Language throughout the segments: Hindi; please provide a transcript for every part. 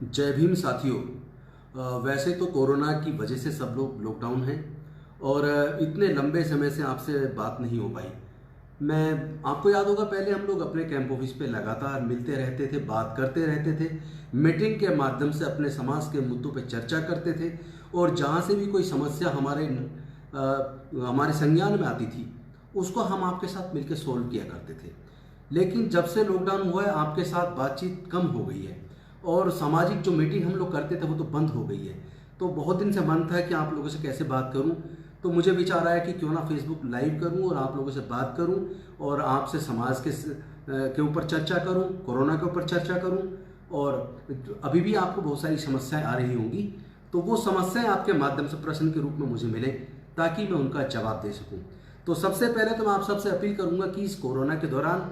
जय भीम साथियों। वैसे तो कोरोना की वजह से सब लोग लॉकडाउन हैं और इतने लंबे समय से आपसे बात नहीं हो पाई। मैं आपको याद होगा, पहले हम लोग अपने कैंप ऑफिस पे लगातार मिलते रहते थे, बात करते रहते थे, मीटिंग के माध्यम से अपने समाज के मुद्दों पे चर्चा करते थे और जहाँ से भी कोई समस्या हमारे संज्ञान में आती थी उसको हम आपके साथ मिलकर सोल्व किया करते थे। लेकिन जब से लॉकडाउन हुआ है आपके साथ बातचीत कम हो गई है और सामाजिक जो मीटिंग हम लोग करते थे वो तो बंद हो गई है। तो बहुत दिन से मन था कि आप लोगों से कैसे बात करूं, तो मुझे विचार आया कि क्यों ना फेसबुक लाइव करूं और आप लोगों से बात करूं और आपसे समाज के ऊपर चर्चा करूं, कोरोना के ऊपर चर्चा करूं। और अभी भी आपको बहुत सारी समस्याएं आ रही होंगी, तो वो समस्याएं आपके माध्यम से प्रश्न के रूप में मुझे मिले ताकि मैं उनका जवाब दे सकूं। तो सबसे पहले तो मैं आप सबसे अपील करूंगा कि इस कोरोना के दौरान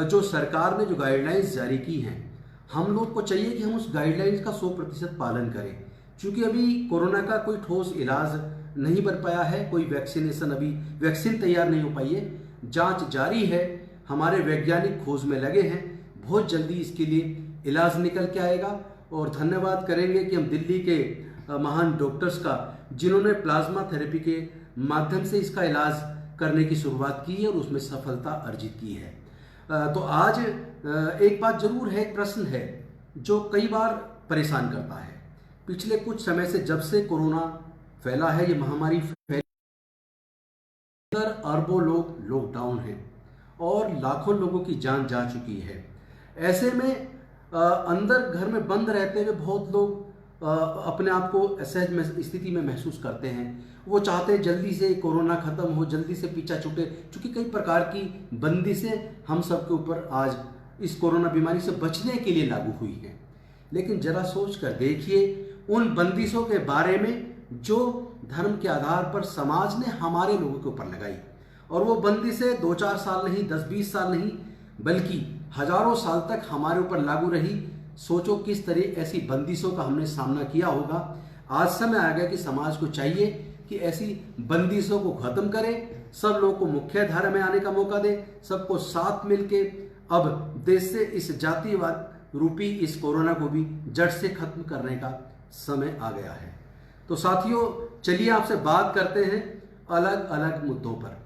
जो सरकार ने जो गाइडलाइंस जारी की हैं, हम लोग को चाहिए कि हम उस गाइडलाइंस का 100% पालन करें। क्योंकि अभी कोरोना का कोई ठोस इलाज नहीं बन पाया है, कोई वैक्सीन तैयार नहीं हो पाई है, जांच जारी है, हमारे वैज्ञानिक खोज में लगे हैं, बहुत जल्दी इसके लिए इलाज निकल के आएगा। और धन्यवाद करेंगे कि हम दिल्ली के महान डॉक्टर्स का, जिन्होंने प्लाज्मा थेरेपी के माध्यम से इसका इलाज करने की शुरुआत की है और उसमें सफलता अर्जित की है। तो आज एक बात जरूर है, एक प्रश्न है जो कई बार परेशान करता है। पिछले कुछ समय से, जब से कोरोना फैला है, ये महामारी फैली, अरबों लोग लॉकडाउन हैं और लाखों लोगों की जान जा चुकी है। ऐसे में अंदर घर में बंद रहते हुए बहुत लोग अपने आप को असहज स्थिति में महसूस करते हैं। वो चाहते हैं जल्दी से कोरोना खत्म हो, जल्दी से पीछा छूटे, क्योंकि कई प्रकार की बंदिशें हम सबके ऊपर आज इस कोरोना बीमारी से बचने के लिए लागू हुई हैं। लेकिन जरा सोच कर देखिए उन बंदिशों के बारे में जो धर्म के आधार पर समाज ने हमारे लोगों के ऊपर लगाई, और वो बंदिशें 2-4 साल नहीं, 10-20 साल नहीं, बल्कि हजारों साल तक हमारे ऊपर लागू रही। सोचो किस तरह ऐसी बंदिशों का हमने सामना किया होगा। आज समय आ गया कि समाज को चाहिए कि ऐसी बंदिशों को खत्म करे, सब लोगों को मुख्य धारा में आने का मौका दे, सबको साथ मिलके अब देश से इस जातिवाद रूपी इस कोरोना को भी जड़ से खत्म करने का समय आ गया है। तो साथियों, चलिए आपसे बात करते हैं अलग अलग मुद्दों पर।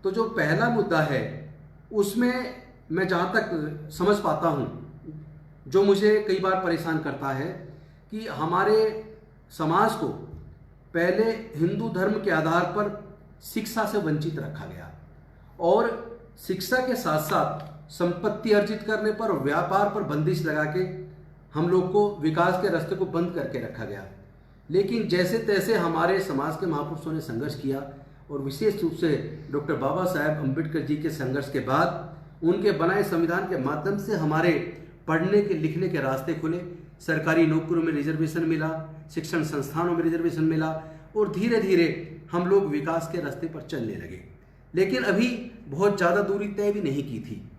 तो जो पहला मुद्दा है उसमें मैं जहाँ तक समझ पाता हूँ, जो मुझे कई बार परेशान करता है कि हमारे समाज को पहले हिंदू धर्म के आधार पर शिक्षा से वंचित रखा गया और शिक्षा के साथ साथ संपत्ति अर्जित करने पर, व्यापार पर बंदिश लगा के हम लोग को विकास के रास्ते को बंद करके रखा गया। लेकिन जैसे तैसे हमारे समाज के महापुरुषों ने संघर्ष किया और विशेष रूप से डॉक्टर बाबा साहेब अम्बेडकर जी के संघर्ष के बाद उनके बनाए संविधान के माध्यम से हमारे पढ़ने के लिखने के रास्ते खुले, सरकारी नौकरियों में रिजर्वेशन मिला, शिक्षण संस्थानों में रिजर्वेशन मिला और धीरे धीरे हम लोग विकास के रास्ते पर चलने लगे। लेकिन अभी बहुत ज़्यादा दूरी तय भी नहीं की थी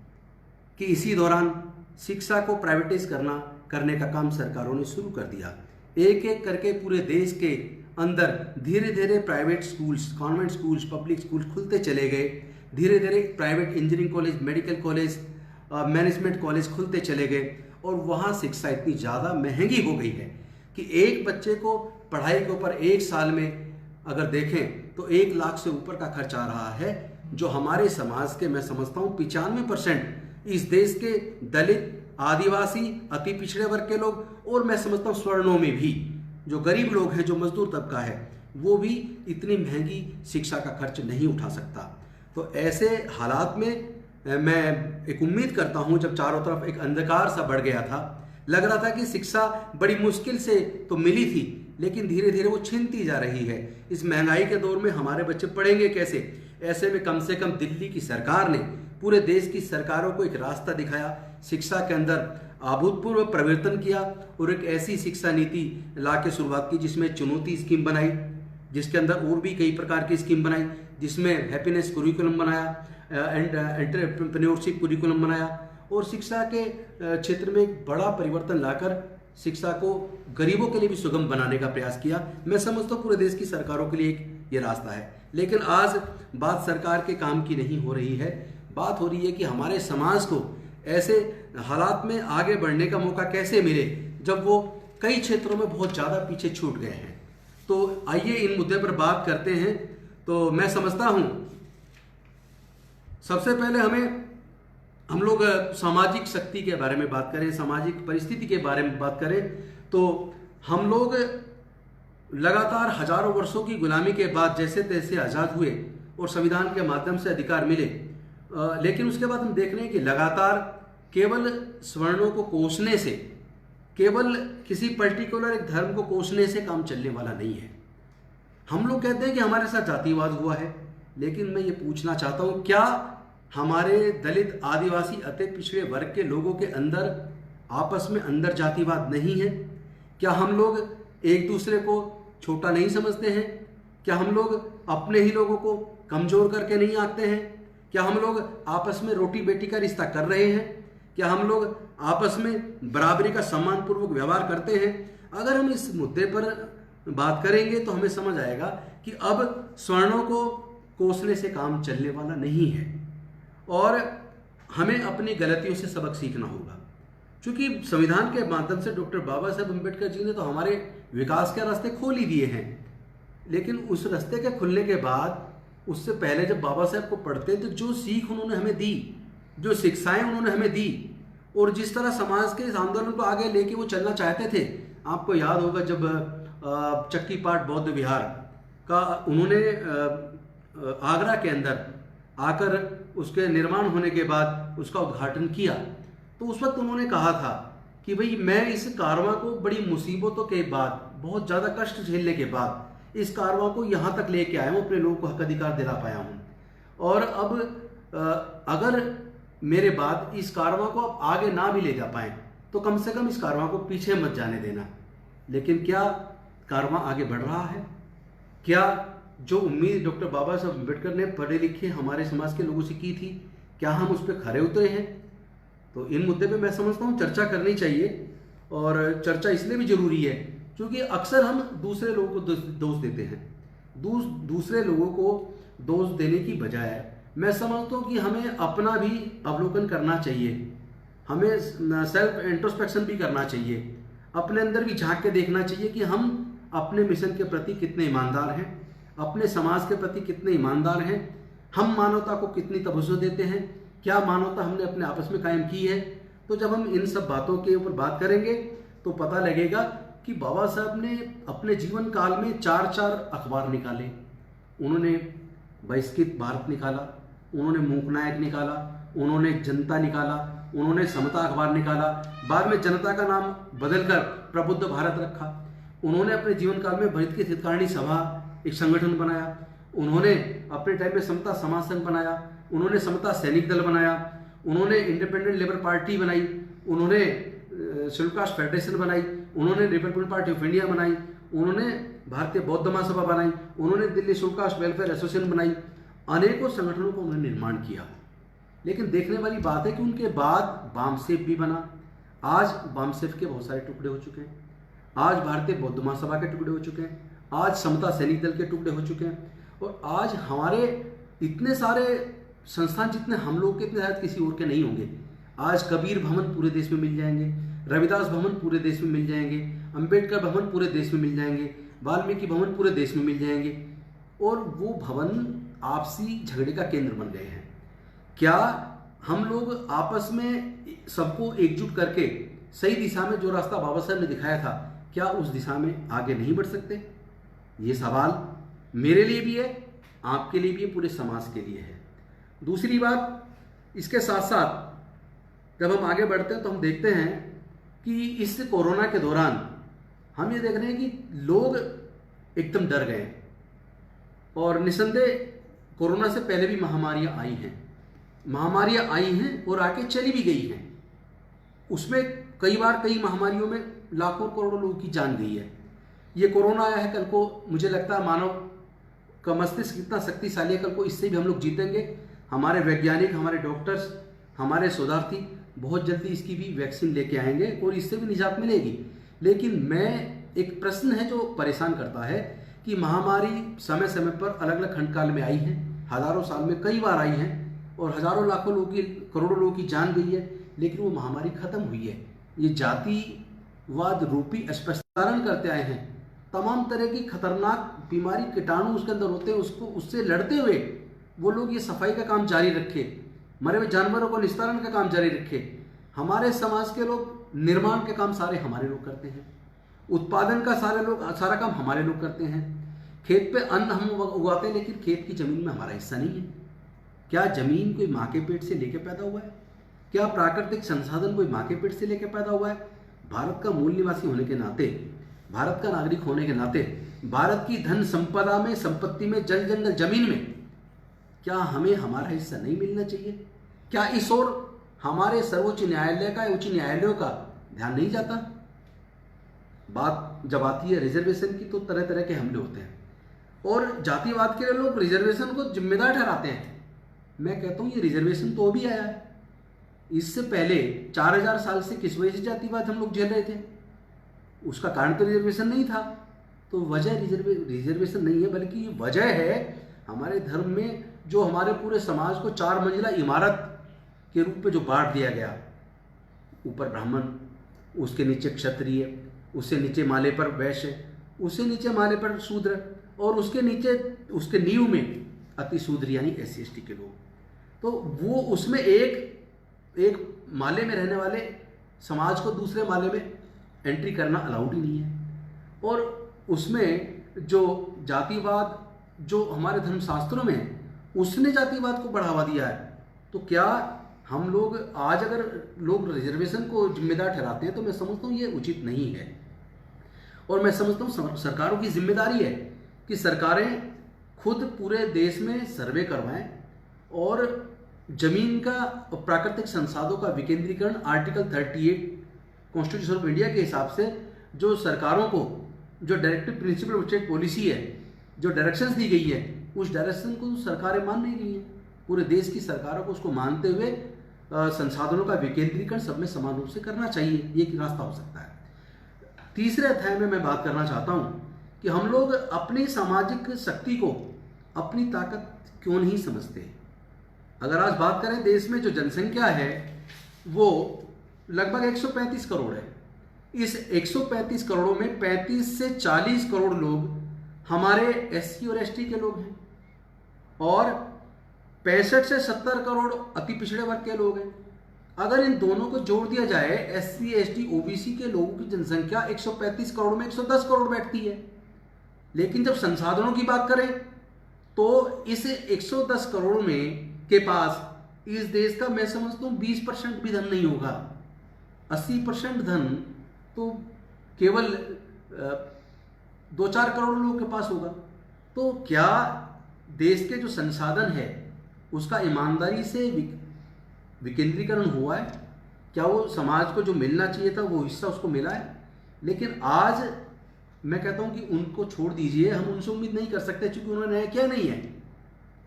कि इसी दौरान शिक्षा को प्राइवेटाइज करने का काम सरकारों ने शुरू कर दिया। एक एक करके पूरे देश के अंदर धीरे धीरे private schools, convent schools, public school खुलते चले गए। धीरे धीरे private engineering college, medical college, management college खुलते चले गए और वहाँ शिक्षा इतनी ज़्यादा महंगी हो गई है कि एक बच्चे को पढ़ाई के ऊपर एक साल में अगर देखें तो 1 लाख से ऊपर का खर्च आ रहा है, जो हमारे समाज के, मैं समझता हूँ 95% इस देश के दलित, आदिवासी, अति पिछड़े वर्ग के लोग और मैं समझता हूँ स्वर्णों में भी जो गरीब लोग हैं, जो मजदूर तबका है, वो भी इतनी महंगी शिक्षा का खर्च नहीं उठा सकता। तो ऐसे हालात में मैं एक उम्मीद करता हूं, जब चारों तरफ एक अंधकार सा बढ़ गया था, लग रहा था कि शिक्षा बड़ी मुश्किल से तो मिली थी लेकिन धीरे धीरे वो छीनती जा रही है। इस महंगाई के दौर में हमारे बच्चे पढ़ेंगे कैसे? ऐसे में कम से कम दिल्ली की सरकार ने पूरे देश की सरकारों को एक रास्ता दिखाया, शिक्षा के अंदर अभूतपूर्व परिवर्तन किया और एक ऐसी शिक्षा नीति ला के शुरुआत की जिसमें चुनौती स्कीम बनाई, जिसके अंदर और भी कई प्रकार की स्कीम बनाई, जिसमें हैप्पीनेस कुरिकुलम बनाया, एंटरप्रेन्योरशिप कुरिकुलम बनाया और शिक्षा के क्षेत्र में एक बड़ा परिवर्तन लाकर शिक्षा को गरीबों के लिए भी सुगम बनाने का प्रयास किया। मैं समझता हूँ पूरे देश की सरकारों के लिए एक ये रास्ता है। लेकिन आज बात सरकार के काम की नहीं हो रही है, बात हो रही है कि हमारे समाज को ऐसे हालात में आगे बढ़ने का मौका कैसे मिले जब वो कई क्षेत्रों में बहुत ज़्यादा पीछे छूट गए हैं। तो आइए इन मुद्दे पर बात करते हैं। तो मैं समझता हूँ सबसे पहले हम लोग सामाजिक शक्ति के बारे में बात करें, सामाजिक परिस्थिति के बारे में बात करें, तो हम लोग लगातार हजारों वर्षों की गुलामी के बाद जैसे तैसे आज़ाद हुए और संविधान के माध्यम से अधिकार मिले, लेकिन उसके बाद हम देख रहे हैं कि लगातार केवल सवर्णों को कोसने से, केवल किसी पर्टिकुलर एक धर्म को कोसने से काम चलने वाला नहीं है। हम लोग कहते हैं कि हमारे साथ जातिवाद हुआ है, लेकिन मैं ये पूछना चाहता हूँ, क्या हमारे दलित, आदिवासी, अति पिछड़े वर्ग के लोगों के अंदर आपस में अंदर जातिवाद नहीं है? क्या हम लोग एक दूसरे को छोटा नहीं समझते हैं? क्या हम लोग अपने ही लोगों को कमजोर करके नहीं आंकते हैं? क्या हम लोग आपस में रोटी बेटी का रिश्ता कर रहे हैं? क्या हम लोग आपस में बराबरी का सम्मानपूर्वक व्यवहार करते हैं? अगर हम इस मुद्दे पर बात करेंगे तो हमें समझ आएगा कि अब स्वर्णों को कोसने से काम चलने वाला नहीं है और हमें अपनी गलतियों से सबक सीखना होगा। क्योंकि संविधान के माध्यम से डॉक्टर बाबा साहब अम्बेडकर जी ने तो हमारे विकास के रास्ते खोल ही दिए हैं, लेकिन उस रास्ते के खुलने के बाद, उससे पहले जब बाबा साहब को पढ़ते तो जो सीख उन्होंने हमें दी, जो शिक्षाएं उन्होंने हमें दी और जिस तरह समाज के इस आंदोलन को आगे लेके वो चलना चाहते थे, आपको याद होगा जब चक्कीपाट बौद्ध विहार का उन्होंने आगरा के अंदर आकर उसके निर्माण होने के बाद उसका उद्घाटन किया, तो उस वक्त उन्होंने कहा था कि भाई मैं इस कारवां को बड़ी मुसीबतों के बाद, बहुत ज़्यादा कष्ट झेलने के बाद इस कारवां को यहाँ तक लेके आया हूँ, अपने लोगों को हक अधिकार दिला पाया हूँ, और अब अगर मेरे बाद इस कारवां को आप आगे ना भी ले जा पाए तो कम से कम इस कारवां को पीछे मत जाने देना। लेकिन क्या कारवां आगे बढ़ रहा है? क्या जो उम्मीद डॉक्टर बाबा साहब अम्बेडकर ने पढ़े लिखे हमारे समाज के लोगों से की थी, क्या हम उस पर खरे उतरे हैं? तो इन मुद्दे पे मैं समझता हूँ चर्चा करनी चाहिए, और चर्चा इसलिए भी जरूरी है क्योंकि अक्सर हम दूसरे लोगों को दोष देते हैं। दूसरे लोगों को दोष देने की बजाय मैं समझता हूँ कि हमें अपना भी अवलोकन करना चाहिए, हमें सेल्फ इंट्रोस्पेक्शन भी करना चाहिए, अपने अंदर भी झांक के देखना चाहिए कि हम अपने मिशन के प्रति कितने ईमानदार हैं, अपने समाज के प्रति कितने ईमानदार हैं, हम मानवता को कितनी तवज्जो देते हैं, क्या मानवता हमने अपने आपस में कायम की है। तो जब हम इन सब बातों के ऊपर बात करेंगे तो पता लगेगा कि बाबा साहब ने अपने जीवन काल में 4 अखबार निकाले। उन्होंने बहिष्कृत भारत निकाला, उन्होंने मूकनायक निकाला, उन्होंने जनता निकाला, उन्होंने समता अखबार निकाला, बाद में जनता का नाम बदलकर प्रबुद्ध भारत रखा। उन्होंने अपने जीवन काल में भारत की हितकारिणी सभा एक संगठन बनाया, उन्होंने अपने टाइम में समता समाज संघ बनाया, उन्होंने समता सैनिक दल बनाया, उन्होंने इंडिपेंडेंट लेबर पार्टी बनाई, उन्होंने शेड्यूल कास्ट फेडरेशन बनाई, उन्होंने रिपब्लिकन पार्टी ऑफ इंडिया बनाई, उन्होंने भारतीय बौद्ध महासभा बनाई, उन्होंने Delhi schedule caste welfare association बनाई। अनेकों संगठनों को उन्होंने निर्माण किया। लेकिन देखने वाली बात है कि उनके बाद बामसेफ भी बना। आज बामसेफ के बहुत सारे टुकड़े हो चुके हैं, आज भारतीय बौद्ध महासभा के टुकड़े हो चुके हैं, आज समता सैनिक दल के टुकड़े हो चुके हैं, और आज हमारे इतने सारे संस्थान जितने हम लोग के, इतने शायद किसी और के नहीं होंगे। आज कबीर भवन पूरे देश में मिल जाएंगे, रविदास भवन पूरे देश में मिल जाएंगे, अंबेडकर भवन पूरे देश में मिल जाएंगे, वाल्मीकि भवन पूरे देश में मिल जाएंगे, और वो भवन आपसी झगड़े का केंद्र बन गए हैं। क्या हम लोग आपस में सबको एकजुट करके सही दिशा में, जो रास्ता बाबा साहब ने दिखाया था, क्या उस दिशा में आगे नहीं बढ़ सकते? ये सवाल मेरे लिए भी है, आपके लिए भी है, पूरे समाज के लिए है। दूसरी बात, इसके साथ साथ जब हम आगे बढ़ते हैं तो हम देखते हैं कि इस कोरोना के दौरान हम ये देख रहे हैं कि लोग एकदम डर गए, और निसंदेह कोरोना से पहले भी महामारियां आई हैं, महामारियां आई हैं और आके चली भी गई हैं। उसमें कई बार कई महामारियों में लाखों करोड़ों लोगों की जान गई है। ये कोरोना आया है, कल को मुझे लगता है मानव का मस्तिष्क इतना शक्तिशाली है, कल को इससे भी हम लोग जीतेंगे। हमारे वैज्ञानिक, हमारे डॉक्टर्स, हमारे शोधार्थी बहुत जल्दी इसकी भी वैक्सीन लेके आएंगे और इससे भी निजात मिलेगी। लेकिन एक प्रश्न है जो परेशान करता है कि महामारी समय समय पर अलग अलग खंडकाल में आई है, हजारों साल में कई बार आई है, और हजारों लाखों लोगों की, करोड़ों लोगों की जान गई है, लेकिन वो महामारी खत्म हुई है। ये जाति वाद रूपी स्पष्टीकरण करते आए हैं। तमाम तरह की खतरनाक बीमारी कीटाणु उसके अंदर होते हैं, उसको उससे लड़ते हुए वो लोग ये सफाई का काम जारी रखे, मरे हुए जानवरों को निस्तारण का काम जारी रखे। हमारे समाज के लोग निर्माण के काम सारे हमारे लोग करते हैं, उत्पादन का सारा काम हमारे लोग करते हैं। खेत पे अन्न हम उगाते हैं, लेकिन खेत की जमीन में हमारा हिस्सा नहीं है। क्या जमीन कोई माँ के पेट से लेके पैदा हुआ है? क्या प्राकृतिक संसाधन कोई माँ के पेट से लेके पैदा हुआ है? भारत का मूल निवासी होने के नाते, भारत का नागरिक होने के नाते, भारत की धन संपदा में, संपत्ति में, जल जंगल जमीन में क्या हमें हमारा हिस्सा नहीं मिलना चाहिए? क्या इस ओर हमारे सर्वोच्च न्यायालय का, उच्च न्यायालयों का ध्यान नहीं जाता? बात जब आती है रिजर्वेशन की तो तरह तरह के हमले होते हैं और जातिवाद के लिए लोग रिजर्वेशन को जिम्मेदार ठहराते हैं। मैं कहता हूं ये रिजर्वेशन तो अभी आया है, इससे पहले 4000 साल से किस वजह से जातिवाद हम लोग झेल रहे थे? उसका कारण तो रिजर्वेशन नहीं था। तो वजह रिजर्वेशन नहीं है, बल्कि ये वजह है हमारे धर्म में जो हमारे पूरे समाज को 4 मंजिला इमारत के रूप में जो बांट दिया गया। ऊपर ब्राह्मण, उसके नीचे क्षत्रिय, उससे नीचे माले पर वैश्य, उससे नीचे माले पर शूद्र और उसके नीचे उसके नींव में अति शूद्र यानी SC/ST के लोग। तो वो उसमें एक माले में रहने वाले समाज को दूसरे माले में एंट्री करना अलाउड ही नहीं है। और उसमें जो जातिवाद जो हमारे धर्मशास्त्रों में है, उसने जातिवाद को बढ़ावा दिया है। तो क्या हम लोग आज अगर लोग रिजर्वेशन को जिम्मेदार ठहराते हैं तो मैं समझता हूँ ये उचित नहीं है। और मैं समझता हूँ सरकारों की जिम्मेदारी है कि सरकारें खुद पूरे देश में सर्वे करवाएं और जमीन का प्राकृतिक संसाधनों का विकेंद्रीकरण आर्टिकल 38 कॉन्स्टिट्यूशन ऑफ इंडिया के हिसाब से जो सरकारों को जो directive principle of state policy है, जो डायरेक्शंस दी गई है, उस डायरेक्शन को सरकारें मान नहीं रही हैं। पूरे देश की सरकारों को उसको मानते हुए संसाधनों का विकेंद्रीकरण सब में समान रूप से करना चाहिए। ये एक रास्ता हो सकता है। तीसरे अध्याय में मैं बात करना चाहता हूँ कि हम लोग अपनी सामाजिक शक्ति को अपनी ताकत क्यों नहीं समझते। अगर आज बात करें देश में जो जनसंख्या है वो लगभग 135 करोड़ है। इस 135 करोड़ों में 35 से 40 करोड़ लोग हमारे SC और ST के लोग हैं और 65 से 70 करोड़ अति पिछड़े वर्ग के लोग हैं। अगर इन दोनों को जोड़ दिया जाए SC, ST, OBC के लोगों की जनसंख्या 135 करोड़ में 110 करोड़ बैठती है। लेकिन जब संसाधनों की बात करें तो इस 110 करोड़ में के पास इस देश का मैं समझता हूँ 20% भी धन नहीं होगा। 80% धन तो केवल 2-4 करोड़ लोगों के पास होगा। तो क्या देश के जो संसाधन है उसका ईमानदारी से विकेंद्रीकरण हुआ है? क्या वो समाज को जो मिलना चाहिए था वो हिस्सा उसको मिला है? लेकिन आज मैं कहता हूं कि उनको छोड़ दीजिए, हम उनसे उम्मीद नहीं कर सकते क्योंकि उन्होंने न्याय किया नहीं है।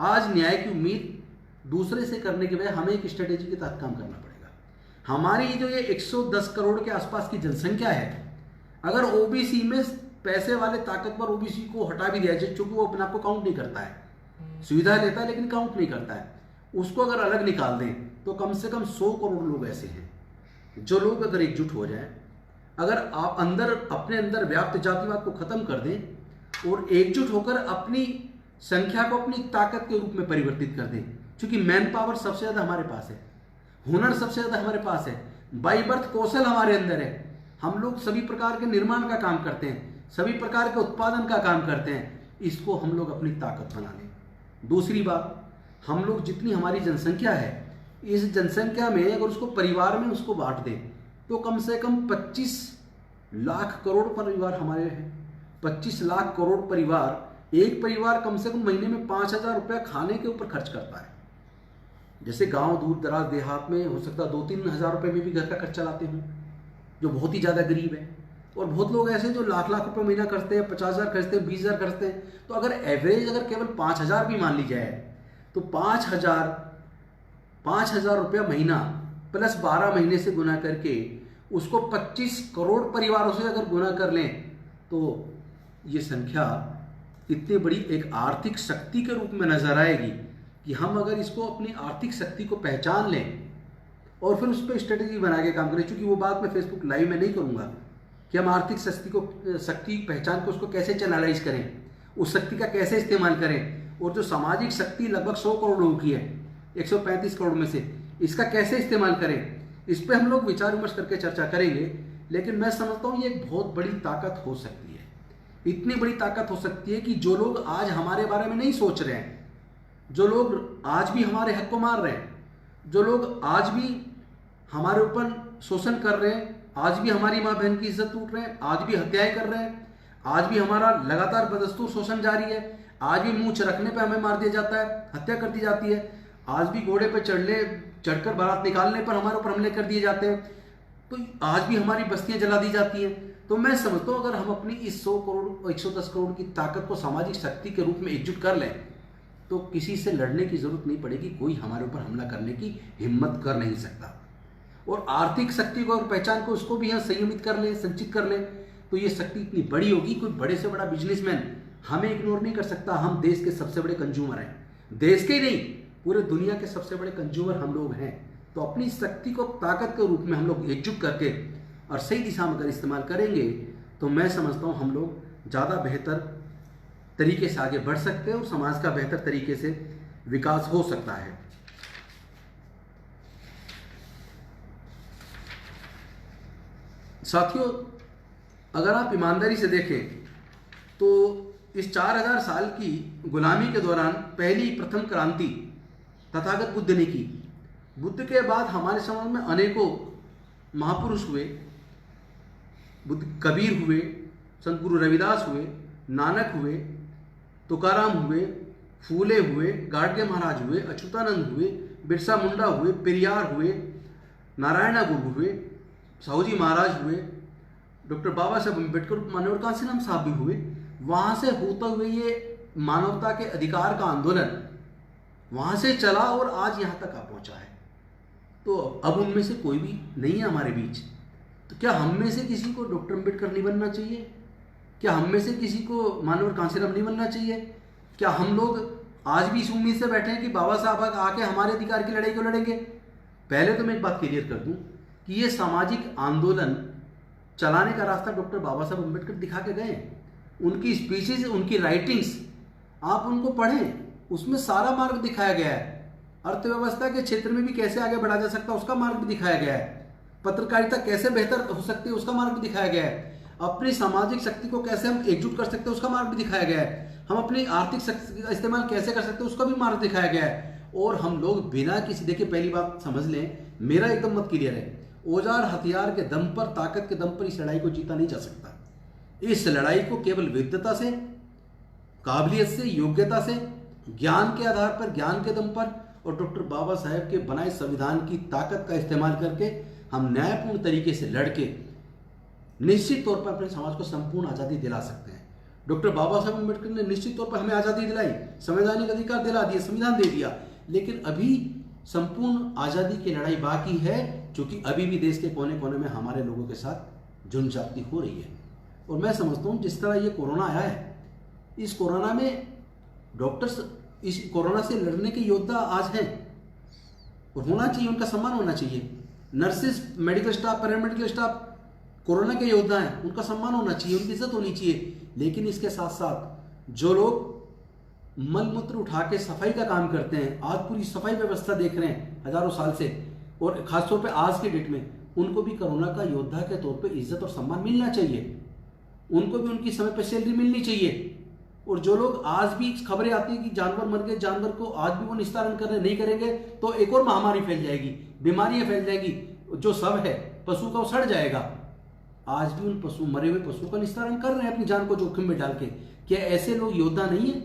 आज न्याय की उम्मीद दूसरे से करने के बजाय हमें एक स्ट्रेटेजी के तहत काम करना पड़ेगा। हमारी जो ये 110 करोड़ के आसपास की जनसंख्या है, अगर OBC में पैसे वाले ताकतवर OBC को हटा भी दिया जाए, चूंकि वो अपने आप को काउंट नहीं करता है, सुविधा लेता है लेकिन काउंट नहीं करता है, उसको अगर अलग निकाल दें तो कम से कम 100 करोड़ लोग ऐसे हैं जो लोग अगर एकजुट हो जाएं, अगर आप अपने अंदर व्याप्त जातिवाद को खत्म कर दें और एकजुट होकर अपनी संख्या को अपनी ताकत के रूप में परिवर्तित कर दें। क्योंकि मैन पावर सबसे ज्यादा हमारे पास है, हुनर सबसे ज्यादा हमारे पास है, बाई बर्थ कौशल हमारे अंदर है। हम लोग सभी प्रकार के निर्माण का काम करते हैं, सभी प्रकार के उत्पादन का काम करते हैं। इसको हम लोग अपनी ताकत बना लें। दूसरी बात, हम लोग जितनी हमारी जनसंख्या है, इस जनसंख्या में अगर उसको परिवार में उसको बांट दें तो कम से कम 25 लाख करोड़ परिवार हमारे हैं। 25 लाख करोड़ परिवार, एक परिवार कम से कम महीने में 5,000 रुपया खाने के ऊपर खर्च करता है। जैसे गांव दूर दराज देहात में हो सकता है 2-3 हज़ार रुपये में भी घर का खर्च चलाते हों, जो बहुत ही ज़्यादा गरीब है। और बहुत लोग ऐसे जो लाख लाख रुपये महीना करते हैं, 50,000 खर्चते हैं, 20,000 खर्चते हैं। तो अगर एवरेज अगर केवल 5,000 भी मान ली जाए तो 5,000 रुपया महीना प्लस 12 महीने से गुना करके उसको 25 करोड़ परिवारों से अगर गुना कर लें तो ये संख्या इतनी बड़ी एक आर्थिक शक्ति के रूप में नजर आएगी कि हम अगर इसको अपनी आर्थिक शक्ति को पहचान लें और फिर उस पर स्ट्रेटेजी बना के काम करें। चूंकि वो बात मैं फेसबुक लाइव में नहीं करूँगा, कि हम आर्थिक शक्ति पहचान को उसको कैसे चैनलाइज करें, उस शक्ति का कैसे इस्तेमाल करें, और जो सामाजिक शक्ति लगभग 100 करोड़ लोगों की है 135 करोड़ में से, इसका कैसे इस्तेमाल करें, इस पर हम लोग विचार विमर्श करके चर्चा करेंगे। लेकिन मैं समझता हूँ ये एक बहुत बड़ी ताकत हो सकती है, इतनी बड़ी ताकत हो सकती है कि जो लोग आज हमारे बारे में नहीं सोच रहे हैं, जो लोग आज भी हमारे हक को मार रहे हैं, जो लोग आज भी हमारे ऊपर शोषण कर रहे हैं, आज भी हमारी माँ बहन की इज्जत लूट रहे हैं, आज भी हत्याएं कर रहे हैं, आज भी हमारा लगातार बदस्तूर शोषण जारी है, आज भी मुंह रखने पे हमें मार दिया जाता है, हत्या कर दी जाती है, आज भी घोड़े पे चढ़कर बारात निकालने पर हमारे ऊपर हमले कर दिए जाते हैं, तो आज भी हमारी बस्तियां जला दी जाती हैं। तो मैं समझता हूँ अगर हम अपनी इस 100 करोड़ 110 करोड़ की ताकत को सामाजिक शक्ति के रूप में एकजुट कर लें तो किसी से लड़ने की जरूरत नहीं पड़ेगी, कोई हमारे ऊपर हमला करने की हिम्मत कर नहीं सकता। और आर्थिक शक्ति को और पहचान को उसको भी यहाँ संयमित कर लें, संचित कर लें, तो ये शक्ति इतनी बड़ी होगी, कोई बड़े से बड़ा बिजनेसमैन हमें इग्नोर नहीं कर सकता। हम देश के सबसे बड़े कंज्यूमर हैं, देश के ही नहीं पूरे दुनिया के सबसे बड़े कंज्यूमर हम लोग हैं। तो अपनी शक्ति को ताकत के रूप में हम लोग एकजुट करके और सही दिशा में अगर इस्तेमाल करेंगे तो मैं समझता हूँ हम लोग ज़्यादा बेहतर तरीके से आगे बढ़ सकते हैं और समाज का बेहतर तरीके से विकास हो सकता है। साथियों, अगर आप ईमानदारी से देखें तो इस 4000 साल की गुलामी के दौरान पहली प्रथम क्रांति तथागत बुद्ध ने की। बुद्ध के बाद हमारे समाज में अनेकों महापुरुष हुए, बुद्ध कबीर हुए, संत गुरु रविदास हुए, नानक हुए, तुकाराम हुए, फूले हुए, गाडगे महाराज हुए, अच्युतानंद हुए, बिरसा मुंडा हुए, पेरियार हुए, नारायण गुरु हुए, साहूजी महाराज हुए, डॉक्टर बाबा साहब अम्बेडकर, मानव कांसीराम साहब भी हुए। वहाँ से होता हुए ये मानवता के अधिकार का आंदोलन वहाँ से चला और आज यहाँ तक आ पहुँचा है। तो अब उनमें से कोई भी नहीं है हमारे बीच। तो क्या हम में से किसी को डॉक्टर अम्बेडकर नहीं बनना चाहिए? क्या हम में से किसी को मानव कांसीराम नहीं बनना चाहिए? क्या हम लोग आज भी इस उम्मीद से बैठे हैं कि बाबा साहब आके हमारे अधिकार की लड़ाई को लड़ेंगे? पहले तो मैं एक बात क्लियर कर दूं कि ये सामाजिक आंदोलन चलाने का रास्ता डॉक्टर बाबा साहब अम्बेडकर दिखा के गए। उनकी स्पीचेज, उनकी राइटिंग्स आप उनको पढ़ें, उसमें सारा मार्ग दिखाया गया है। अर्थव्यवस्था के क्षेत्र में भी कैसे आगे बढ़ा जा सकता है उसका मार्ग भी दिखाया गया है। पत्रकारिता कैसे बेहतर हो सकती है उसका मार्ग भी दिखाया गया है। अपनी सामाजिक शक्ति को कैसे हम एकजुट कर सकते हैं उसका मार्ग भी दिखाया गया है। हम अपनी आर्थिक शक्ति का इस्तेमाल कैसे कर सकते हैं उसका भी मार्ग दिखाया गया है। और हम लोग बिना किसी, देखिए पहली बात समझ लें, मेरा एकदम मत क्लियर है, औजार हथियार के दम पर, ताकत के दम पर इस लड़ाई को जीता नहीं जा सकता। इस लड़ाई को केवल विद्वता से, काबिलियत से, योग्यता से, ज्ञान के आधार पर, ज्ञान के दम पर और डॉक्टर बाबा साहेब के बनाए संविधान की ताकत का इस्तेमाल करके हम न्यायपूर्ण तरीके से लड़के निश्चित तौर पर अपने समाज को संपूर्ण आज़ादी दिला सकते हैं। डॉक्टर बाबा साहेब अम्बेडकर ने निश्चित तौर पर हमें आज़ादी दिलाई, संवैधानिक अधिकार दिला दिया, संविधान दे दिया, लेकिन अभी संपूर्ण आज़ादी की लड़ाई बाकी है, क्योंकि अभी भी देश के कोने कोने में हमारे लोगों के साथ झुंझाती हो रही है। और मैं समझता हूँ जिस तरह ये कोरोना आया है, इस कोरोना में डॉक्टर्स इस कोरोना से लड़ने के योद्धा आज हैं और होना चाहिए, उनका सम्मान होना चाहिए। Nurses, medical staff, paramedical staff corona के योद्धा हैं, उनका सम्मान होना चाहिए, उनकी इज्जत होनी चाहिए। लेकिन इसके साथ साथ जो लोग मलमूत्र उठा के सफाई का काम करते हैं, आज पूरी सफाई व्यवस्था देख रहे हैं हजारों साल से, और खासतौर पे आज के डेट में, उनको भी कोरोना का योद्धा के तौर पे इज्जत और सम्मान मिलना चाहिए। उनको भी उनकी समय पर सैलरी मिलनी चाहिए। और जो लोग आज भी खबरें आती है कि जानवर मर गए, जानवर को आज भी वो निस्तारण करने नहीं करेंगे तो एक और महामारी फैल जाएगी, बीमारियां फैल जाएगी, जो सब है पशु का वो सड़ जाएगा। आज भी उन मरे हुए पशुओं का निस्तारण कर रहे हैं अपनी जान को जोखिम में डाल के। क्या ऐसे लोग योद्धा नहीं है?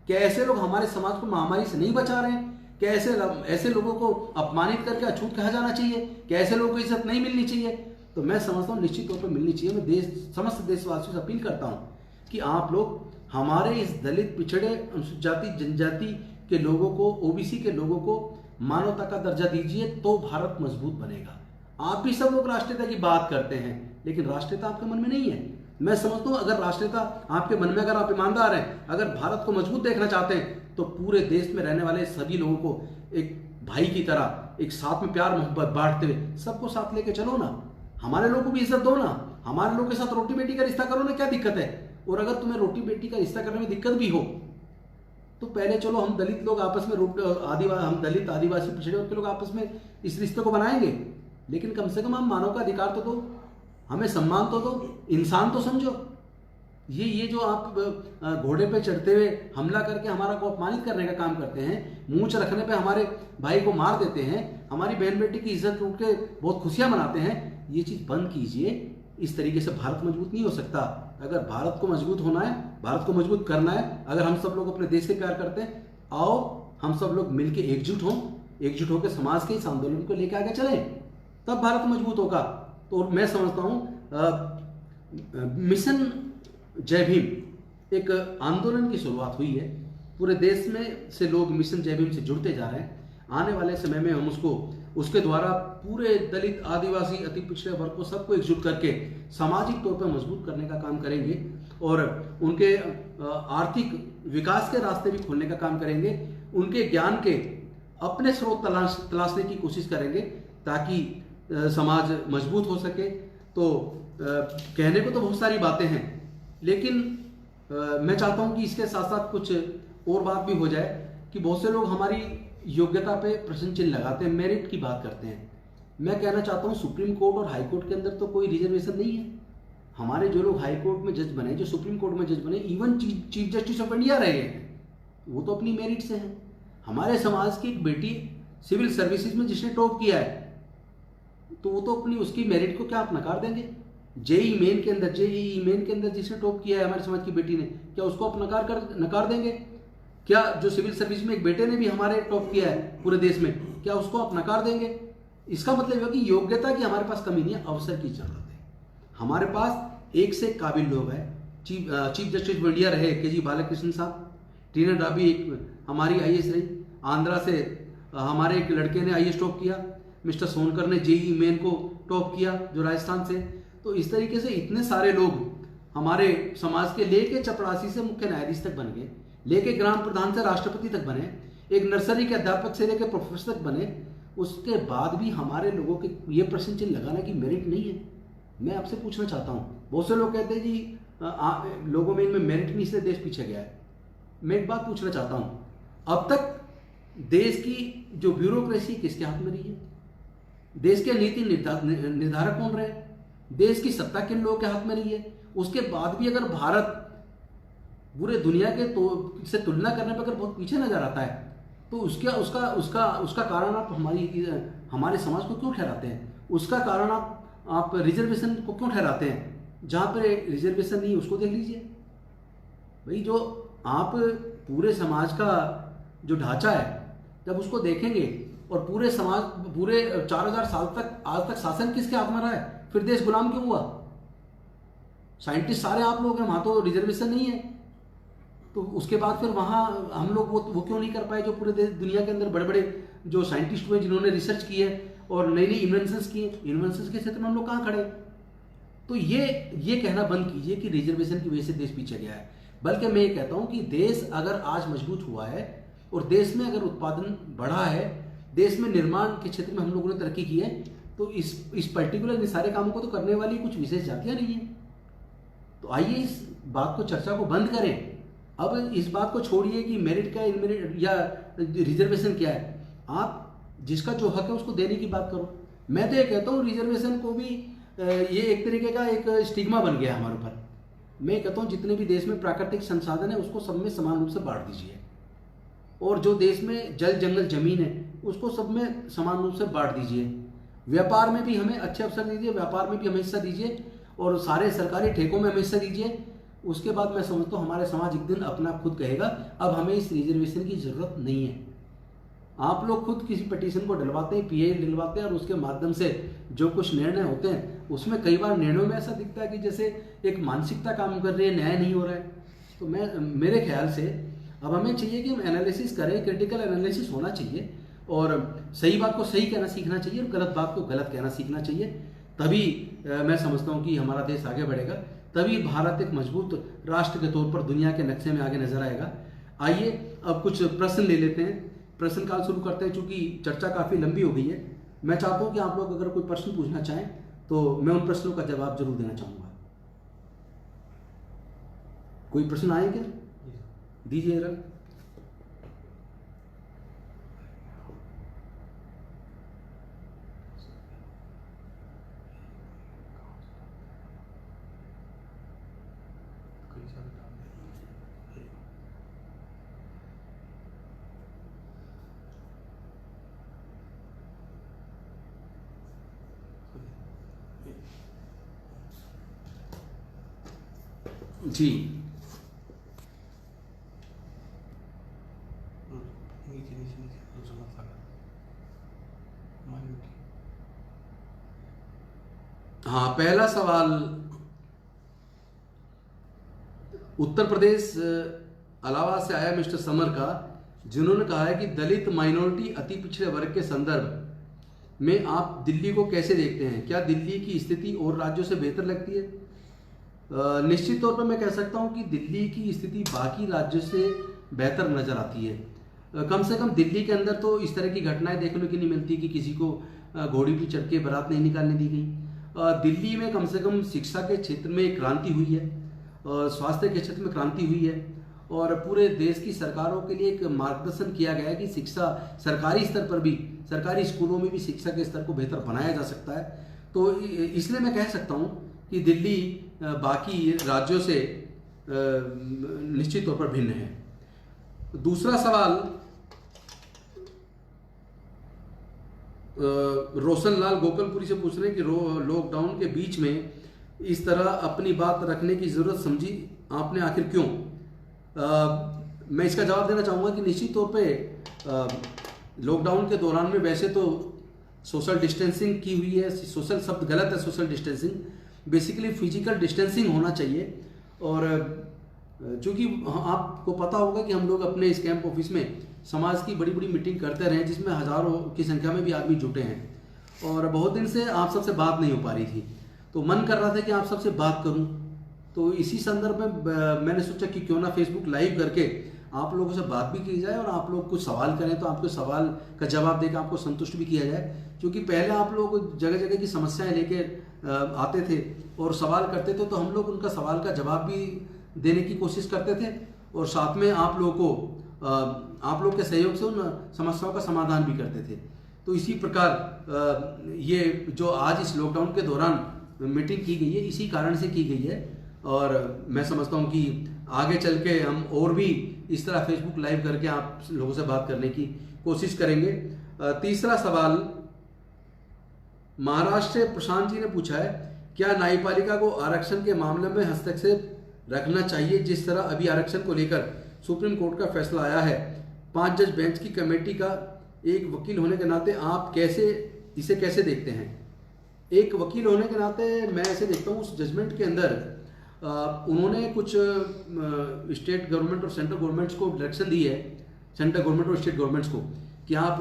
क्या ऐसे लोग हमारे समाज को महामारी से नहीं बचा रहे हैं? क्या ऐसे लोगों को अपमानित करके अछूत कहा जाना चाहिए? क्या ऐसे लोगों को इज्जत नहीं मिलनी चाहिए? तो मैं समझता हूँ निश्चित तौर पर मिलनी चाहिए। मैं समस्त देशवासियों से अपील करता हूँ कि आप लोग हमारे इस दलित, पिछड़े, अनुसूचित जाति, जनजाति के लोगों को, ओबीसी के लोगों को मानवता का दर्जा दीजिए, तो भारत मजबूत बनेगा। आप भी सब लोग राष्ट्रीयता की बात करते हैं, लेकिन राष्ट्रीयता आपके मन में नहीं है। मैं समझता हूँ अगर राष्ट्रीयता आपके मन में, अगर आप ईमानदार हैं, अगर भारत को मजबूत देखना चाहते हैं, तो पूरे देश में रहने वाले सभी लोगों को एक भाई की तरह, एक साथ में प्यार मोहब्बत बांटते हुए सबको साथ लेके चलो ना। हमारे लोगों को भी इज्जत दो ना, हमारे लोगों के साथ रोटी बेटी का रिश्ता करो ना, क्या दिक्कत है? और अगर तुम्हें रोटी बेटी का रिश्ता करने में दिक्कत भी हो तो पहले चलो हम दलित लोग आपस में हम दलित आदिवासी पिछड़े वर्ग के लोग आपस में इस रिश्ते को बनाएंगे, लेकिन कम से कम हम मानव का अधिकार तो दो, हमें सम्मान तो दो, इंसान तो समझो। ये जो आप घोड़े पे चढ़ते हुए हमला करके हमारा को अपमानित करने का काम करते हैं, मूंछ रखने पे हमारे भाई को मार देते हैं, हमारी बहन बेटी की इज्जत लूट के बहुत खुशियां मनाते हैं, ये चीज बंद कीजिए। इस तरीके से भारत मजबूत नहीं हो सकता। अगर भारत को मजबूत होना है, भारत को मजबूत करना है, अगर हम सब लोग अपने देश से प्यार करते हैं, आओ हम सब लोग मिलके एकजुट होकर समाज के इस आंदोलन को लेकर आगे चलें, तब भारत मजबूत होगा। तो मैं समझता हूं मिशन जय भीम एक आंदोलन की शुरुआत हुई है, पूरे देश में से लोग मिशन जय भीम से जुड़ते जा रहे हैं। आने वाले समय में हम उसके द्वारा पूरे दलित आदिवासी अति पिछड़े वर्ग को सबको एकजुट करके सामाजिक तौर पर मजबूत करने का काम करेंगे और उनके आर्थिक विकास के रास्ते भी खोलने का काम करेंगे, उनके ज्ञान के अपने स्रोत तलाशने की कोशिश करेंगे ताकि समाज मजबूत हो सके। तो कहने को तो बहुत सारी बातें हैं, लेकिन मैं चाहता हूं कि इसके साथ साथ कुछ और बात भी हो जाए कि बहुत से लोग हमारी योग्यता पे प्रश्न चिन्ह लगाते हैं, मेरिट की बात करते हैं। मैं कहना चाहता हूं सुप्रीम कोर्ट और हाई कोर्ट के अंदर तो कोई रिजर्वेशन नहीं है। हमारे जो लोग हाई कोर्ट में जज बने, जो सुप्रीम कोर्ट में जज बने, even chief justice of India रहे हैं, वो तो अपनी मेरिट से हैं। हमारे समाज की एक बेटी सिविल सर्विसेज में जिसने टॉप किया है, तो वो तो अपनी उसकी मेरिट को क्या आप नकार देंगे? जेईई मेन के अंदर जिसने टॉप किया है हमारे समाज की बेटी ने, क्या उसको आप नकार देंगे? क्या जो सिविल सर्विस में एक बेटे ने भी हमारे टॉप किया है पूरे देश में, क्या उसको आप नकार देंगे? इसका मतलब है कि योग्यता की हमारे पास कमी नहीं है, अवसर की जरूरत है। हमारे पास एक से काबिल लोग हैं। चीफ जस्टिस ऑफ इंडिया रहे के जी बालाकृष्णन साहब, टीना डाबी एक हमारी आईएएस रही, आंध्रा से हमारे एक लड़के ने आईएएस टॉप किया, मिस्टर सोनकर ने जेईई मेन को टॉप किया जो राजस्थान से। तो इस तरीके से इतने सारे लोग हमारे समाज के लेके चपरासी से मुख्य न्यायाधीश तक बन गए, लेके ग्राम प्रधान से राष्ट्रपति तक बने, एक नर्सरी के अध्यापक से लेकर प्रोफेसर तक बने। उसके बाद भी हमारे लोगों के ये प्रश्न चिन्ह लगाना कि मेरिट नहीं है। मैं आपसे पूछना चाहता हूँ, बहुत से लोग कहते हैं जी लोगों में इनमें मेरिट नहीं इसलिए देश पीछे गया है। मैं एक बात पूछना चाहता हूँ, अब तक देश की जो ब्यूरोक्रेसी किसके हाथ में रही है? देश के नीति निर्धारक कौन रहे? देश की सत्ता किन लोगों के हाथ में रही है? उसके बाद भी अगर भारत पूरे दुनिया के से तुलना करने पर अगर बहुत पीछे नजर आता है, तो उसका कारण आप हमारे समाज को क्यों ठहराते हैं? उसका कारण आप रिजर्वेशन को क्यों ठहराते हैं? जहाँ पर रिजर्वेशन नहीं उसको देख लीजिए भाई। जो आप पूरे समाज का जो ढांचा है जब उसको देखेंगे और पूरे 4000 साल तक आज तक शासन किसके हाथ में रहा है, फिर देश गुलाम क्यों हुआ? साइंटिस्ट सारे आप लोग हैं, वहां तो रिजर्वेशन नहीं है, तो उसके बाद फिर वहां हम लोग वो क्यों नहीं कर पाए जो पूरे दुनिया के अंदर बड़े बड़े जो साइंटिस्ट हुए जिन्होंने रिसर्च की है और नई नई इन्वेंशंस की है, इन्वेंशंस के क्षेत्र में हम लोग कहाँ खड़े? तो ये कहना बंद कीजिए कि रिजर्वेशन की वजह से देश पीछे गया है। बल्कि मैं ये कहता हूं कि देश अगर आज मजबूत हुआ है और देश में अगर उत्पादन बढ़ा है, देश में निर्माण के क्षेत्र में हम लोगों ने तरक्की की है, तो इस पर्टिकुलर सारे कामों को तो करने वाली कुछ विशेष जातियां नहीं है। तो आइए इस बात को, चर्चा को बंद करें। अब इस बात को छोड़िए कि मेरिट क्या है या रिजर्वेशन क्या है। आप जिसका जो हक है उसको देने की बात करो। मैं तो ये कहता हूँ रिजर्वेशन को भी ये एक तरीके का एक स्टिग्मा बन गया हमारे ऊपर। मैं कहता हूँ जितने भी देश में प्राकृतिक संसाधन है उसको सब में समान रूप से बांट दीजिए, और जो देश में जल जंगल जमीन है उसको सब में समान रूप से बांट दीजिए। व्यापार में भी हमें अच्छे अवसर दीजिए, व्यापार में भी हमें हिस्सा दीजिए, और सारे सरकारी ठेकों में हमें हिस्सा दीजिए। उसके बाद मैं समझता हूँ हमारे समाज एक दिन अपना खुद कहेगा अब हमें इस रिजर्वेशन की जरूरत नहीं है। आप लोग खुद किसी पिटीशन को डलवाते हैं, पीए डलवाते हैं, और उसके माध्यम से जो कुछ निर्णय होते हैं उसमें कई बार निर्णयों में ऐसा दिखता है कि जैसे एक मानसिकता काम कर रही है, न्याय नहीं हो रहा है। तो मेरे ख्याल से अब हमें चाहिए कि हम एनालिसिस करें, क्रिटिकल एनालिसिस होना चाहिए, और सही बात को सही कहना सीखना चाहिए और गलत बात को गलत कहना सीखना चाहिए। तभी मैं समझता हूँ कि हमारा देश आगे बढ़ेगा, तभी भारत एक मजबूत राष्ट्र के तौर पर दुनिया के नक्शे में आगे नजर आएगा। आइए अब कुछ प्रश्न ले लेते हैं, प्रश्नकाल शुरू करते हैं। चूंकि चर्चा काफ़ी लंबी हो गई है, मैं चाहता हूँ कि आप लोग अगर कोई प्रश्न पूछना चाहें तो मैं उन प्रश्नों का जवाब जरूर देना चाहूँगा। कोई प्रश्न आए क्या? दीजिए जरा। जी हाँ, पहला सवाल उत्तर प्रदेश इलाहाबाद से आया मिस्टर समर का, जिन्होंने कहा है कि दलित माइनॉरिटी अति पिछड़े वर्ग के संदर्भ में आप दिल्ली को कैसे देखते हैं? क्या दिल्ली की स्थिति और राज्यों से बेहतर लगती है? निश्चित तौर पर मैं कह सकता हूं कि दिल्ली की स्थिति बाकी राज्यों से बेहतर नज़र आती है। कम से कम दिल्ली के अंदर तो इस तरह की घटनाएं देखने की नहीं मिलती कि किसी को घोड़ी पर चढ़ के बारात नहीं निकालने दी गई। दिल्ली में कम से कम शिक्षा के क्षेत्र में क्रांति हुई है, स्वास्थ्य के क्षेत्र में क्रांति हुई है, और पूरे देश की सरकारों के लिए एक मार्गदर्शन किया गया है कि शिक्षा सरकारी स्तर पर भी, सरकारी स्कूलों में भी शिक्षा के स्तर को बेहतर बनाया जा सकता है। तो इसलिए मैं कह सकता हूँ कि दिल्ली बाकी राज्यों से निश्चित तौर पर भिन्न है। दूसरा सवाल रोशन लाल गोकलपुरी से पूछ रहे हैं कि लॉकडाउन के बीच में इस तरह अपनी बात रखने की जरूरत समझी आपने, आखिर क्यों? मैं इसका जवाब देना चाहूँगा कि निश्चित तौर पे लॉकडाउन के दौरान में वैसे तो सोशल डिस्टेंसिंग की हुई है। सोशल शब्द गलत है, social distancing, basically physical distancing होना चाहिए। और चूँकि आपको पता होगा कि हम लोग अपने इस कैंप ऑफिस में समाज की बड़ी बड़ी मीटिंग करते रहे, जिसमें हज़ारों की संख्या में भी आदमी जुटे हैं, और बहुत दिन से आप सबसे बात नहीं हो पा रही थी, तो मन कर रहा था कि आप सबसे बात करूं। तो इसी संदर्भ में मैंने सोचा कि क्यों ना फेसबुक लाइव करके आप लोगों से बात भी की जाए, और आप लोग कुछ सवाल करें तो आपके सवाल का जवाब देकर आपको संतुष्ट भी किया जाए। क्योंकि पहले आप लोग जगह जगह की समस्याएं लेके आते थे और सवाल करते थे, तो हम लोग उनका सवाल का जवाब भी देने की कोशिश करते थे, और साथ में आप लोगों को आप लोग के सहयोग से उन समस्याओं का समाधान भी करते थे। तो इसी प्रकार ये जो आज इस लॉकडाउन के दौरान मीटिंग की गई है, इसी कारण से की गई है, और मैं समझता हूँ कि आगे चल के हम और भी इस तरह फेसबुक लाइव करके आप लोगों से बात करने की कोशिश करेंगे। तीसरा सवाल महाराष्ट्र से प्रशांत जी ने पूछा है, क्या न्यायपालिका को आरक्षण के मामले में हस्तक्षेप रखना चाहिए? जिस तरह अभी आरक्षण को लेकर सुप्रीम कोर्ट का फैसला आया है, 5 जज बेंच की कमेटी का एक वकील होने के नाते आप इसे कैसे देखते हैं? एक वकील होने के नाते मैं ऐसे देखता हूँ, उस जजमेंट के अंदर उन्होंने कुछ स्टेट गवर्नमेंट और सेंट्रल गवर्नमेंट्स को डायरेक्शन दी है, सेंट्रल गवर्नमेंट और स्टेट गवर्नमेंट्स को, कि आप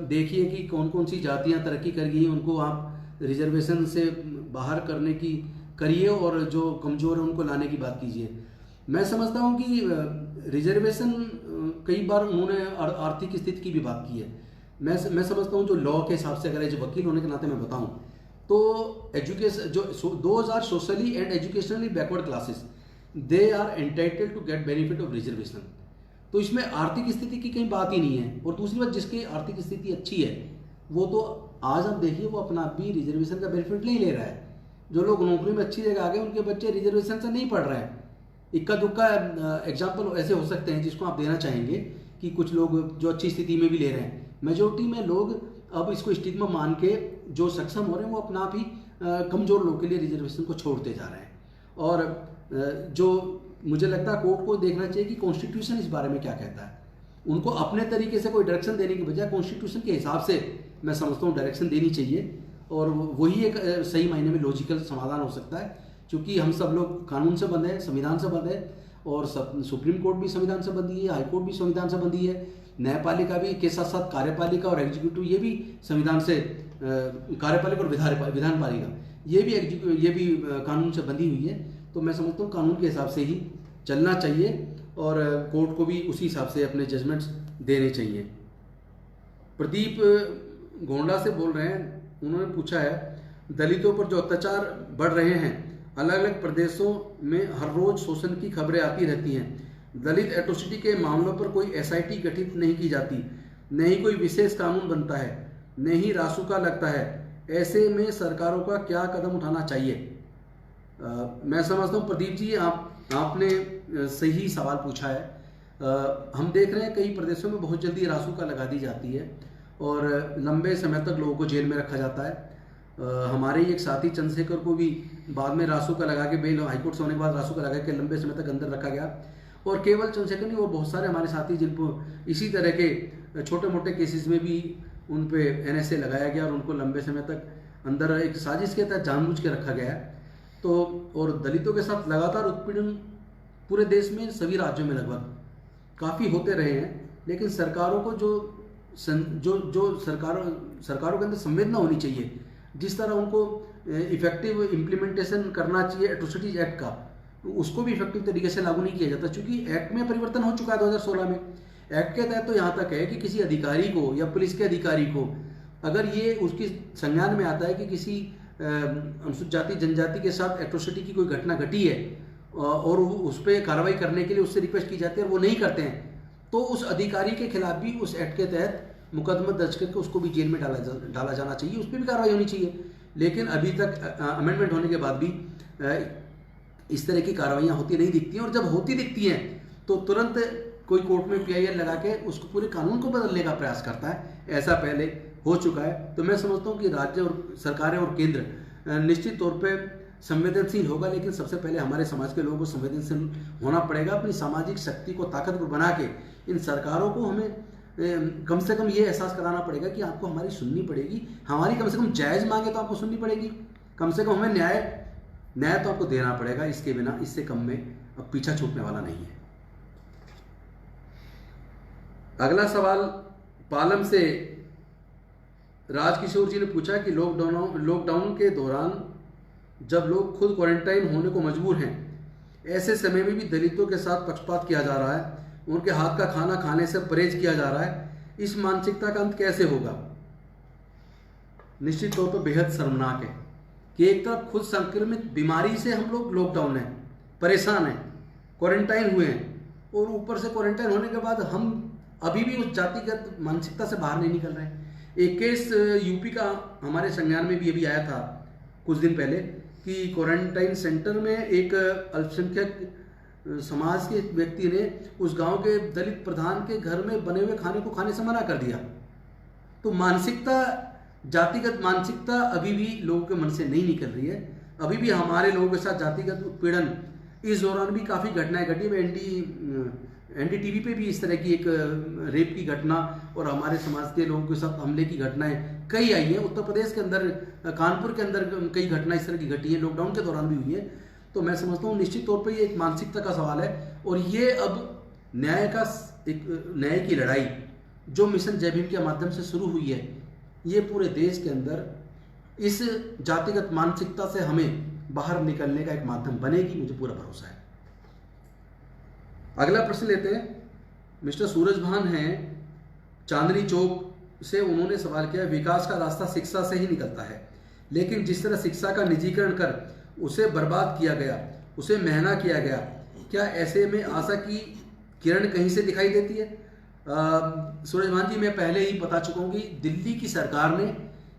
देखिए कि कौन कौन सी जातियाँ तरक्की कर गई हैं, उनको आप रिजर्वेशन से बाहर करने की करिए, और जो कमज़ोर है उनको लाने की बात कीजिए। मैं समझता हूँ कि रिजर्वेशन कई बार उन्होंने आर्थिक स्थिति की भी बात की है। मैं समझता हूँ जो लॉ के हिसाब से, अगर एज वकील होने के नाते मैं बताऊँ तो एजुकेशन जो those are socially and educationally backward classes, they are entitled to get benefit of reservation. तो इसमें आर्थिक स्थिति की कहीं बात ही नहीं है। और दूसरी बात, जिसकी आर्थिक स्थिति अच्छी है वो तो आज आप देखिए वो अपना भी रिजर्वेशन का बेनिफिट नहीं ले रहा है। जो लोग नौकरी में अच्छी जगह आ गए उनके बच्चे रिजर्वेशन से नहीं पढ़ रहे हैं। इक्का दुक्का एग्जाम्पल ऐसे हो सकते हैं जिसको आप देना चाहेंगे कि कुछ लोग जो अच्छी स्थिति में भी ले रहे हैं। मेजोरिटी में लोग अब इसको स्टिग्मा मान के जो सक्षम हो रहे हैं वो अपना आप ही कमज़ोर लोगों के लिए रिजर्वेशन को छोड़ते जा रहे हैं। और जो मुझे लगता है कोर्ट को देखना चाहिए कि कॉन्स्टिट्यूशन इस बारे में क्या कहता है। उनको अपने तरीके से कोई डायरेक्शन देने की बजाय कॉन्स्टिट्यूशन के हिसाब से मैं समझता हूँ डायरेक्शन देनी चाहिए, और वही एक सही मायने में लॉजिकल समाधान हो सकता है। क्योंकि हम सब लोग कानून से बंधे हैं, संविधान से बंधे हैं, और सुप्रीम कोर्ट भी संविधान से बंधी है, हाई कोर्ट भी संविधान से बंधी है, न्यायपालिका भी के साथ साथ कार्यपालिका और एग्जीक्यूटिव ये भी संविधान से, कार्यपालिका और विधान पालिका ये भी कानून से बंधी हुई है। तो मैं समझता हूँ कानून के हिसाब से ही चलना चाहिए, और कोर्ट को भी उसी हिसाब से अपने जजमेंट्स देने चाहिए। प्रदीप गोंडा से बोल रहे हैं, उन्होंने पूछा है दलितों पर जो अत्याचार बढ़ रहे हैं, अलग अलग प्रदेशों में हर रोज शोषण की खबरें आती रहती हैं। दलित एट्रोसिटी के मामलों पर कोई एसआईटी गठित नहीं की जाती, न ही कोई विशेष कानून बनता है, न ही रासुका लगता है। ऐसे में सरकारों का क्या कदम उठाना चाहिए? मैं समझता हूँ प्रदीप जी, आपने सही सवाल पूछा है। हम देख रहे हैं कई प्रदेशों में बहुत जल्दी रासुका लगा दी जाती है और लंबे समय तक लोगों को जेल में रखा जाता है। हमारे ही एक साथी चंद्रशेखर को भी बाद में रासुका लगा के, बेल हाईकोर्ट से होने के बाद रासुका लगा के लंबे समय तक अंदर रखा गया। और केवल चंद्रशेखर नहीं, और बहुत सारे हमारे साथी जिनको इसी तरह के छोटे मोटे केसेस में भी उन पे एनएसए लगाया गया और उनको लंबे समय तक अंदर एक साजिश के तहत जानबूझ के रखा गया है। तो और दलितों के साथ लगातार उत्पीड़न पूरे देश में सभी राज्यों में लगभग काफ़ी होते रहे हैं, लेकिन सरकारों को जो सरकारों के अंदर संवेदना होनी चाहिए, जिस तरह उनको इफेक्टिव इम्प्लीमेंटेशन करना चाहिए एट्रोसिटीज एक्ट का, उसको भी इफेक्टिव तरीके से लागू नहीं किया जाता। क्योंकि एक्ट में परिवर्तन हो चुका है 2016 में। एक्ट के तहत तो यहाँ तक है कि किसी अधिकारी को या पुलिस के अधिकारी को अगर ये उसकी संज्ञान में आता है कि किसी अनुसूचित जाति जनजाति के साथ एट्रोसिटी की कोई घटना घटी है और उस पर कार्रवाई करने के लिए उससे रिक्वेस्ट की जाती है और वो नहीं करते हैं, तो उस अधिकारी के खिलाफ भी उस एक्ट के तहत मुकदमा दर्ज करके उसको भी जेल में डाला जाना चाहिए, उस पर भी कार्रवाई होनी चाहिए। लेकिन अभी तक अमेंडमेंट होने के बाद भी इस तरह की कार्रवाइयाँ होती नहीं दिखती हैं, और जब होती दिखती हैं तो तुरंत कोई कोर्ट में PIL लगा के उसको पूरे कानून को बदलने का प्रयास करता है। ऐसा पहले हो चुका है। तो मैं समझता हूँ कि राज्य और सरकारें और केंद्र निश्चित तौर पे संवेदनशील होगा, लेकिन सबसे पहले हमारे समाज के लोगों को संवेदनशील होना पड़ेगा। अपनी सामाजिक शक्ति को ताकतवर बना के इन सरकारों को हमें कम से कम ये एहसास कराना पड़ेगा कि आपको हमारी सुननी पड़ेगी, हमारी कम से कम जायज़ मांगे तो आपको सुननी पड़ेगी, कम से कम हमें न्याय तो आपको देना पड़ेगा। इसके बिना, इससे कम में अब पीछा छूटने वाला नहीं है। अगला सवाल पालम से राजकिशोर जी ने पूछा कि लॉकडाउन के दौरान जब लोग खुद क्वारंटाइन होने को मजबूर हैं, ऐसे समय में भी दलितों के साथ पक्षपात किया जा रहा है, उनके हाथ का खाना खाने से परहेज किया जा रहा है, इस मानसिकता का अंत कैसे होगा? निश्चित तौर पर बेहद शर्मनाक है कि एक तरफ खुद संक्रमित बीमारी से हम लोग लॉकडाउन हैं, परेशान हैं, क्वारंटाइन हुए हैं, और ऊपर से क्वारंटाइन होने के बाद हम अभी भी उस जातिगत मानसिकता से बाहर नहीं निकल रहे हैं। एक केस यूपी का हमारे संज्ञान में भी अभी आया था कुछ दिन पहले कि क्वारंटाइन सेंटर में एक अल्पसंख्यक समाज के व्यक्ति ने उस गांव के दलित प्रधान के घर में बने हुए खाने को खाने से मना कर दिया। तो मानसिकता, जातिगत मानसिकता अभी भी लोगों के मन से नहीं निकल रही है। अभी भी हमारे लोगों के साथ जातिगत उत्पीड़न, इस दौरान भी काफ़ी घटनाएं घटी। NDTV पे भी इस तरह की एक रेप की घटना और हमारे समाज के लोगों के साथ हमले की घटनाएं कई आई हैं। उत्तर प्रदेश के अंदर, कानपुर के अंदर कई घटनाएं इस तरह की घटी हैं, लॉकडाउन के दौरान भी हुई है। तो मैं समझता हूँ निश्चित तौर पे ये एक मानसिकता का सवाल है, और ये अब न्याय की लड़ाई जो मिशन जय भीम के माध्यम से शुरू हुई है, ये पूरे देश के अंदर इस जातिगत मानसिकता से हमें बाहर निकलने का एक माध्यम बनेगी, मुझे पूरा भरोसा है। अगला प्रश्न लेते हैं। मिस्टर सूरज भान हैं चांदनी चौक से, उन्होंने सवाल किया, विकास का रास्ता शिक्षा से ही निकलता है, लेकिन जिस तरह शिक्षा का निजीकरण कर उसे बर्बाद किया गया, उसे महंगा किया गया, क्या ऐसे में आशा की किरण कहीं से दिखाई देती है? सूरज भान जी, मैं पहले ही बता चुका हूँ कि दिल्ली की सरकार ने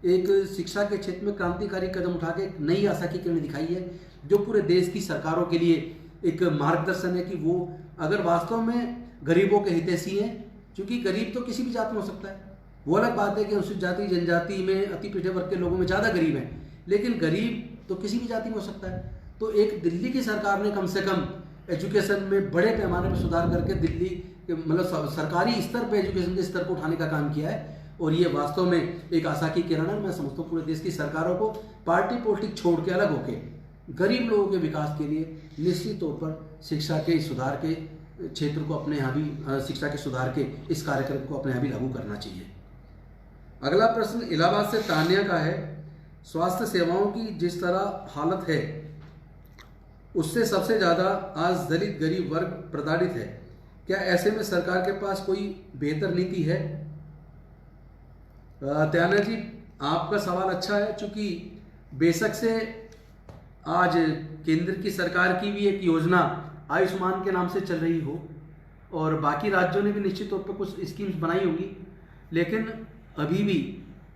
एक शिक्षा के क्षेत्र में क्रांतिकारी कदम उठा के एक नई आशा की किरण दिखाई है, जो पूरे देश की सरकारों के लिए एक मार्गदर्शन है कि वो अगर वास्तव में गरीबों के हितैषी हैं, क्योंकि गरीब तो किसी भी जात में हो सकता है। वो अलग बात है कि अनुसूचित जाति जनजाति में अति पिछड़े वर्ग के लोगों में ज़्यादा गरीब हैं, लेकिन गरीब तो किसी भी जाति में हो सकता है। तो एक दिल्ली की सरकार ने कम से कम एजुकेशन में बड़े पैमाने पर सुधार करके दिल्ली के मतलब सरकारी स्तर पर एजुकेशन के स्तर को उठाने का काम किया है, और ये वास्तव में एक आशा की किरण है। मैं समझता हूँ पूरे देश की सरकारों को पार्टी पॉलिटिक्स छोड़ के अलग होके गरीब लोगों के विकास के लिए निश्चित तौर पर शिक्षा के सुधार के क्षेत्र को अपने यहाँ भी, शिक्षा के सुधार के इस कार्यक्रम को अपने यहाँ भी लागू करना चाहिए। अगला प्रश्न इलाहाबाद से तान्या का है, स्वास्थ्य सेवाओं की जिस तरह हालत है उससे सबसे ज़्यादा आज दलित गरीब वर्ग प्रताड़ित है, क्या ऐसे में सरकार के पास कोई बेहतर नीति है? तान्या जी, आपका सवाल अच्छा है, चूँकि बेशक से आज केंद्र की सरकार की भी एक योजना आयुष्मान के नाम से चल रही हो और बाकी राज्यों ने भी निश्चित तौर पर कुछ स्कीम्स बनाई होंगी, लेकिन अभी भी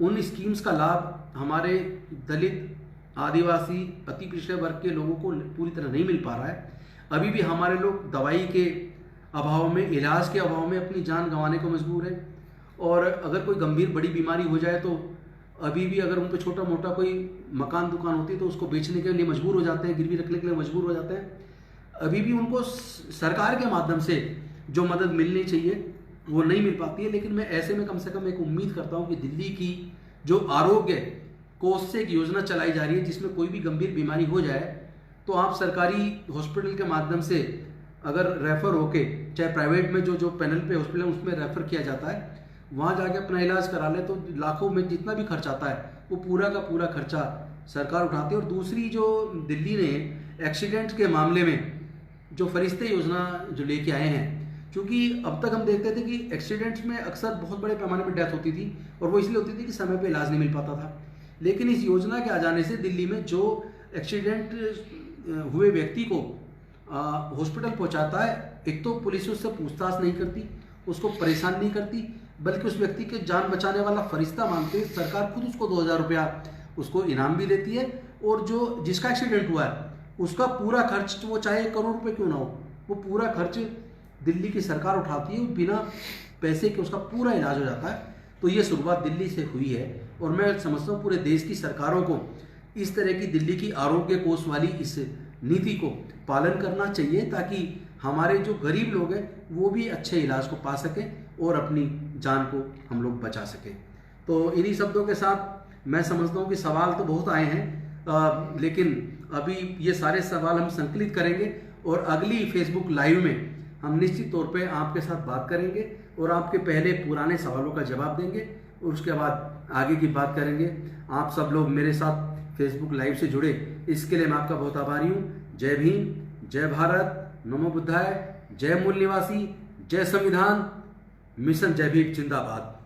उन स्कीम्स का लाभ हमारे दलित, आदिवासी, अति पिछड़े वर्ग के लोगों को पूरी तरह नहीं मिल पा रहा है। अभी भी हमारे लोग दवाई के अभाव में, इलाज के अभाव में अपनी जान गंवाने को मजबूर है। और अगर कोई गंभीर बड़ी बीमारी हो जाए तो अभी भी अगर उन पर छोटा मोटा कोई मकान दुकान होती है तो उसको बेचने के लिए मजबूर हो जाते हैं, गिरवी रखने के लिए मजबूर हो जाते हैं। अभी भी उनको सरकार के माध्यम से जो मदद मिलनी चाहिए वो नहीं मिल पाती है। लेकिन मैं ऐसे में कम से कम एक उम्मीद करता हूँ कि दिल्ली की जो आरोग्य कोष से एक योजना चलाई जा रही है जिसमें कोई भी गंभीर बीमारी हो जाए तो आप सरकारी हॉस्पिटल के माध्यम से अगर रेफ़र होके, चाहे प्राइवेट में जो पैनल पे हॉस्पिटल है उसमें रेफ़र किया जाता है, वहाँ जाके अपना इलाज करा ले तो लाखों में जितना भी खर्च आता है वो पूरा का पूरा खर्चा सरकार उठाती है। और दूसरी जो दिल्ली ने एक्सीडेंट के मामले में जो फरिश्ते योजना जो लेके आए हैं, क्योंकि अब तक हम देखते थे कि एक्सीडेंट्स में अक्सर बहुत बड़े पैमाने पर डेथ होती थी और वो इसलिए होती थी कि समय पे इलाज नहीं मिल पाता था। लेकिन इस योजना के आ जाने से दिल्ली में जो एक्सीडेंट हुए व्यक्ति को हॉस्पिटल पहुंचाता है, एक तो पुलिस उससे पूछताछ नहीं करती, उसको परेशान नहीं करती, बल्कि उस व्यक्ति के जान बचाने वाला फरिश्ता मानते हुए सरकार खुद उसको 2000 रुपया उसको इनाम भी देती है। और जो जिसका एक्सीडेंट हुआ है उसका पूरा खर्च, वो चाहे 1 करोड़ रुपये क्यों ना हो, वो पूरा खर्च दिल्ली की सरकार उठाती है, बिना पैसे के उसका पूरा इलाज हो जाता है। तो ये शुरुआत दिल्ली से हुई है और मैं समझता हूँ पूरे देश की सरकारों को इस तरह की दिल्ली की आरोग्य कोष वाली इस नीति को पालन करना चाहिए ताकि हमारे जो गरीब लोग हैं वो भी अच्छे इलाज को पा सकें और अपनी जान को हम लोग बचा सकें। तो इन्हीं शब्दों के साथ मैं समझता हूँ कि सवाल तो बहुत आए हैं, लेकिन अभी ये सारे सवाल हम संकलित करेंगे और अगली फेसबुक लाइव में हम निश्चित तौर पे आपके साथ बात करेंगे और आपके पहले पुराने सवालों का जवाब देंगे और उसके बाद आगे की बात करेंगे। आप सब लोग मेरे साथ फेसबुक लाइव से जुड़े, इसके लिए मैं आपका बहुत आभारी हूँ। जय भीम, जय भारत, नमो बुद्धाय, जय मूल निवासी, जय संविधान, मिशन जय भीम जिंदाबाद।